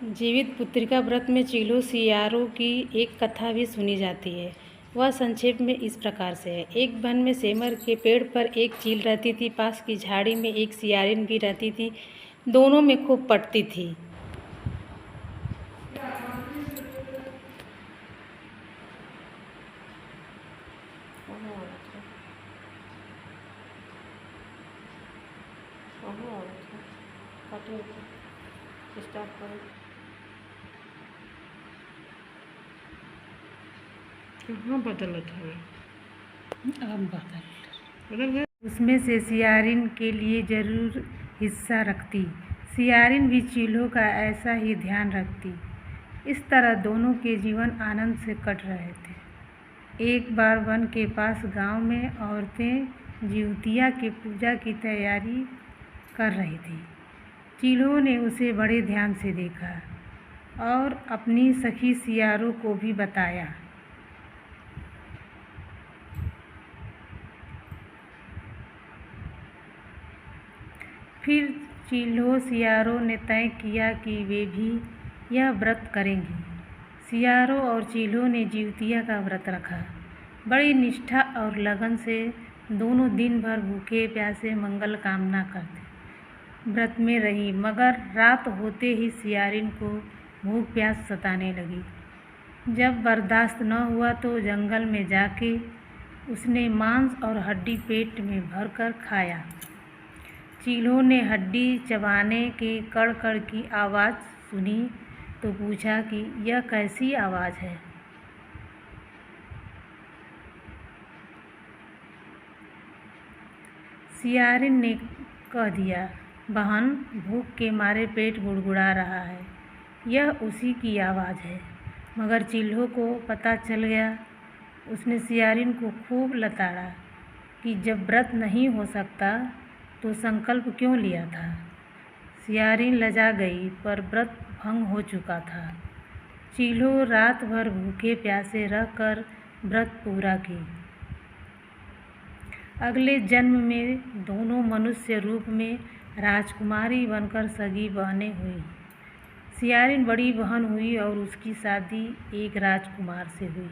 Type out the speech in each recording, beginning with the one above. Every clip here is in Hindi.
जीवित पुत्रिका व्रत में चीलों सियारों की एक कथा भी सुनी जाती है। वह संक्षेप में इस प्रकार से है। एक वन में सेमर के पेड़ पर एक चील रहती थी। पास की झाड़ी में एक सियारिन भी रहती थी। दोनों में खूब पटती थी। उसमें से सियारिन के लिए जरूर हिस्सा रखती। सियारिन भी चीलों का ऐसा ही ध्यान रखती। इस तरह दोनों के जीवन आनंद से कट रहे थे। एक बार वन के पास गांव में औरतें जिउतिया के पूजा की तैयारी कर रही थी। चीलों ने उसे बड़े ध्यान से देखा और अपनी सखी सियारों को भी बताया। फिर चीलों सियारों ने तय किया कि वे भी यह व्रत करेंगी। सियारों और चीलों ने जिउतिया का व्रत रखा। बड़ी निष्ठा और लगन से दोनों दिन भर भूखे प्यासे मंगल कामना करते व्रत में रही, मगर रात होते ही सियारिन को भूख प्यास सताने लगी। जब बर्दाश्त न हुआ तो जंगल में जाके उसने मांस और हड्डी पेट में भरकर खाया। चीलों ने हड्डी चबाने के कड़-कड़ की आवाज़ सुनी तो पूछा कि यह कैसी आवाज़ है। सियारिन ने कह दिया, बहन, भूख के मारे पेट गुड़गुड़ा रहा है। यह उसी की आवाज़ है। मगर चीलों को पता चल गया। उसने सियारिन को खूब लताड़ा कि जब व्रत नहीं हो सकता तो संकल्प क्यों लिया था। सियारिन लजा गई, पर व्रत भंग हो चुका था। चीलों रात भर भूखे प्यासे रहकर व्रत पूरा की। अगले जन्म में दोनों मनुष्य रूप में राजकुमारी बनकर सगी बहनें हुई। सियारिन बड़ी बहन हुई और उसकी शादी एक राजकुमार से हुई।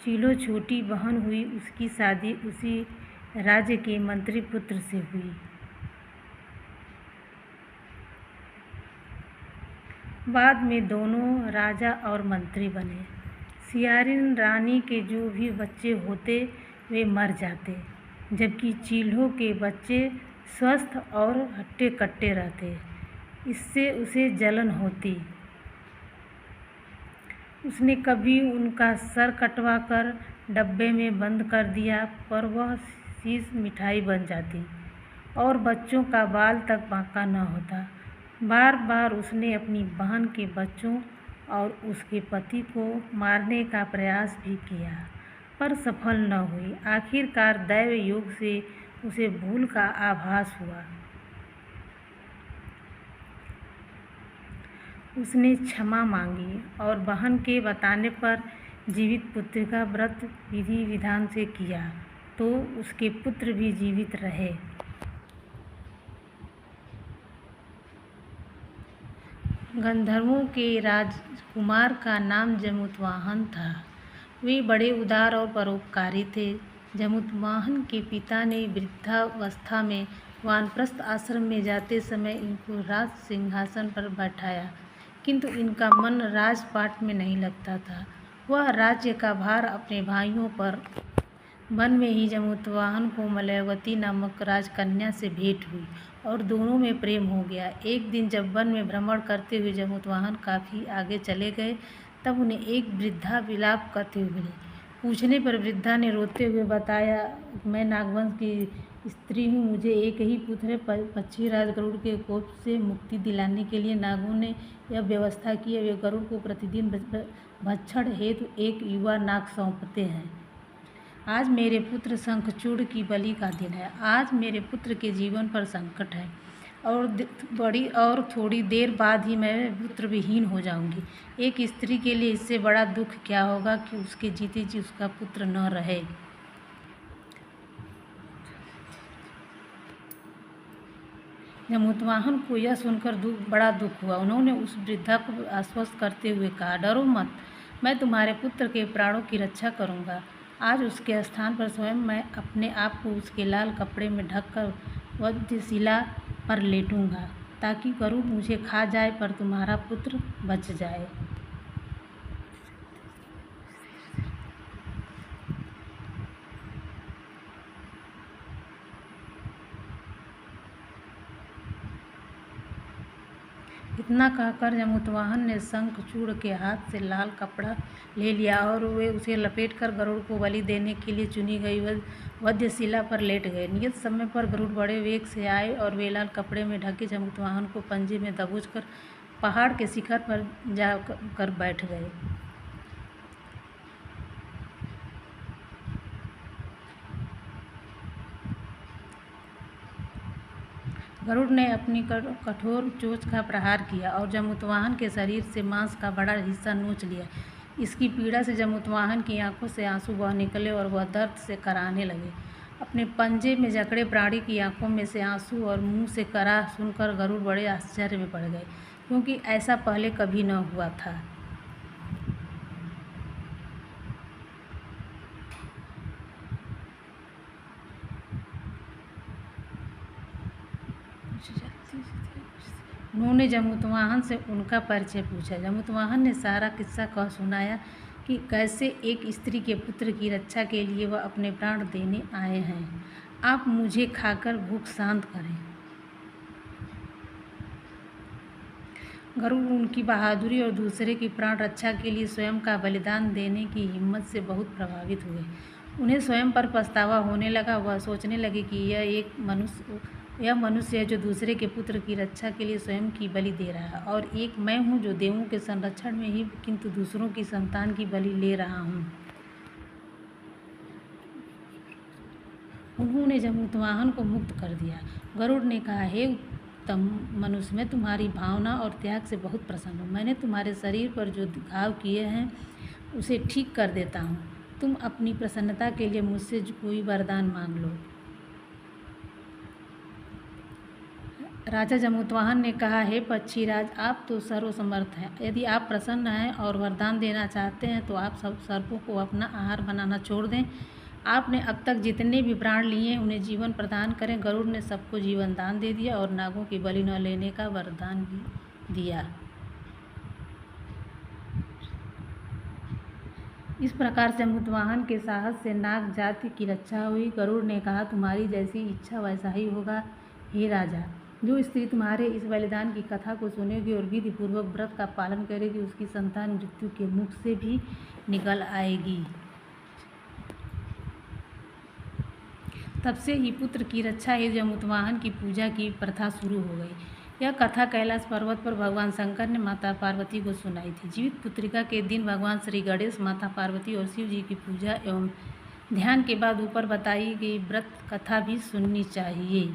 चीलों छोटी बहन हुई, उसकी शादी उसी राज्य के मंत्री पुत्र से हुई। बाद में दोनों राजा और मंत्री बने। सियारिन रानी के जो भी बच्चे होते वे मर जाते, जबकि चीलों के बच्चे स्वस्थ और हट्टे कट्टे रहते। इससे उसे जलन होती। उसने कभी उनका सर कटवा कर डब्बे में बंद कर दिया, पर वह शीश मिठाई बन जाती और बच्चों का बाल तक बांका न होता। बार बार उसने अपनी बहन के बच्चों और उसके पति को मारने का प्रयास भी किया, पर सफल न हुई। आखिरकार दैव योग से उसे भूल का आभास हुआ। उसने क्षमा मांगी और बहन के बताने पर जीवित पुत्र का व्रत विधि विधान से किया तो उसके पुत्र भी जीवित रहे। गंधर्वों के राजकुमार का नाम जमुतवाहन था। वे बड़े उदार और परोपकारी थे। जमुतवाहन के पिता ने वृद्धावस्था में वानप्रस्थ आश्रम में जाते समय इनको राज सिंहासन पर बैठाया, किंतु इनका मन राजपाट में नहीं लगता था। वह राज्य का भार अपने भाइयों पर। वन में ही जमुतवाहन को मलयवती नामक राजकन्या से भेंट हुई और दोनों में प्रेम हो गया। एक दिन जब वन में भ्रमण करते हुए जमुतवाहन काफ़ी आगे चले गए, तब उन्हें एक वृद्धा विलाप करते हुए मिली। पूछने पर वृद्धा ने रोते हुए बताया, मैं नागवंश की स्त्री हूँ। मुझे एक ही पुत्र है। पक्षीराज गरुड़ के कोप से मुक्ति दिलाने के लिए नागों ने यह व्यवस्था की है। वे गरुड़ को प्रतिदिन भक्षण हेतु एक युवा नाग सौंपते हैं। आज मेरे पुत्र शंखचूड़ की बलि का दिन है। आज मेरे पुत्र के जीवन पर संकट है और थोड़ी देर बाद ही मैं पुत्र विहीन हो जाऊंगी। एक स्त्री के लिए इससे बड़ा दुख क्या होगा कि उसके जीते जी उसका पुत्र न रहे। जमुतवाहन को यह सुनकर बड़ा दुख हुआ। उन्होंने उस वृद्धा को आश्वस्त करते हुए कहा, डरो मत, मैं तुम्हारे पुत्र के प्राणों की रक्षा करूंगा। आज उसके स्थान पर स्वयं मैं अपने आप को उसके लाल कपड़े में ढककर वध्यशिला पर लेटूंगा, ताकि गरुड़ मुझे खा जाए पर तुम्हारा पुत्र बच जाए। इतना कहकर जमुतवाहन ने शंखचूड़ के हाथ से लाल कपड़ा ले लिया और वे उसे लपेटकर गरुड़ को बलि देने के लिए चुनी गई वध्यशिला पर लेट गए। नियत समय पर गरुड़ बड़े वेग से आए और वे लाल कपड़े में ढके जमुतवाहन को पंजे में दबोचकर पहाड़ के शिखर पर जाकर बैठ गए। गरुड़ ने अपनी कठोर चोंच का प्रहार किया और जमुतवाहन के शरीर से मांस का बड़ा हिस्सा नोच लिया। इसकी पीड़ा से जमुतवाहन की आंखों से आंसू बह निकले और वह दर्द से कराहने लगे। अपने पंजे में जकड़े प्राणी की आंखों में से आंसू और मुंह से कराह सुनकर गरुड़ बड़े आश्चर्य में पड़ गए, क्योंकि ऐसा पहले कभी न हुआ था। उन्होंने जमुतवाहन से उनका परिचय पूछा। जमुतवाहन ने सारा किस्सा कह सुनाया कि कैसे एक स्त्री के पुत्र की रक्षा के लिए वह अपने प्राण देने आए हैं। आप मुझे खाकर भूख शांत करें। गरुड़ उनकी बहादुरी और दूसरे की प्राण रक्षा के लिए स्वयं का बलिदान देने की हिम्मत से बहुत प्रभावित हुए। उन्हें स्वयं पर पछतावा होने लगा। वह सोचने लगे कि यह मनुष्य है जो दूसरे के पुत्र की रक्षा के लिए स्वयं की बलि दे रहा है, और एक मैं हूँ जो देवों के संरक्षण में ही किंतु दूसरों की संतान की बलि ले रहा हूँ। उन्होंने जमुतवाहन को मुक्त कर दिया। गरुड़ ने कहा, हे उत्तम मनुष्य, मैं तुम्हारी भावना और त्याग से बहुत प्रसन्न हूँ। मैंने तुम्हारे शरीर पर जो घाव किए हैं उसे ठीक कर देता हूँ। तुम अपनी प्रसन्नता के लिए मुझसे कोई वरदान मांग लो। राजा जमुतवाहन ने कहा, हे पक्षीराज, आप तो सर्वसमर्थ हैं। यदि आप प्रसन्न हैं और वरदान देना चाहते हैं तो आप सब सर्पों को अपना आहार बनाना छोड़ दें। आपने अब तक जितने भी प्राण लिए उन्हें जीवन प्रदान करें। गरुड़ ने सबको जीवन दान दे दिया और नागों की बलि न लेने का वरदान भी दिया। इस प्रकार से जमुतवाहन के साहस से नाग जाति की रक्षा हुई। गरुड़ ने कहा, तुम्हारी जैसी इच्छा वैसा ही होगा हे राजा। जो स्त्री तुम्हारे इस बलिदान की कथा को सुनेगी और विधि पूर्वक व्रत का पालन करेगी, उसकी संतान मृत्यु के मुख से भी निकल आएगी। तब से ही पुत्र की रक्षा हेतु जमुतवाहन की पूजा की प्रथा शुरू हो गई। यह कथा कैलाश पर्वत पर भगवान शंकर ने माता पार्वती को सुनाई थी। जीवित पुत्रिका के दिन भगवान श्री गणेश, माता पार्वती और शिव जी की पूजा एवं ध्यान के बाद ऊपर बताई गई व्रत कथा भी सुननी चाहिए।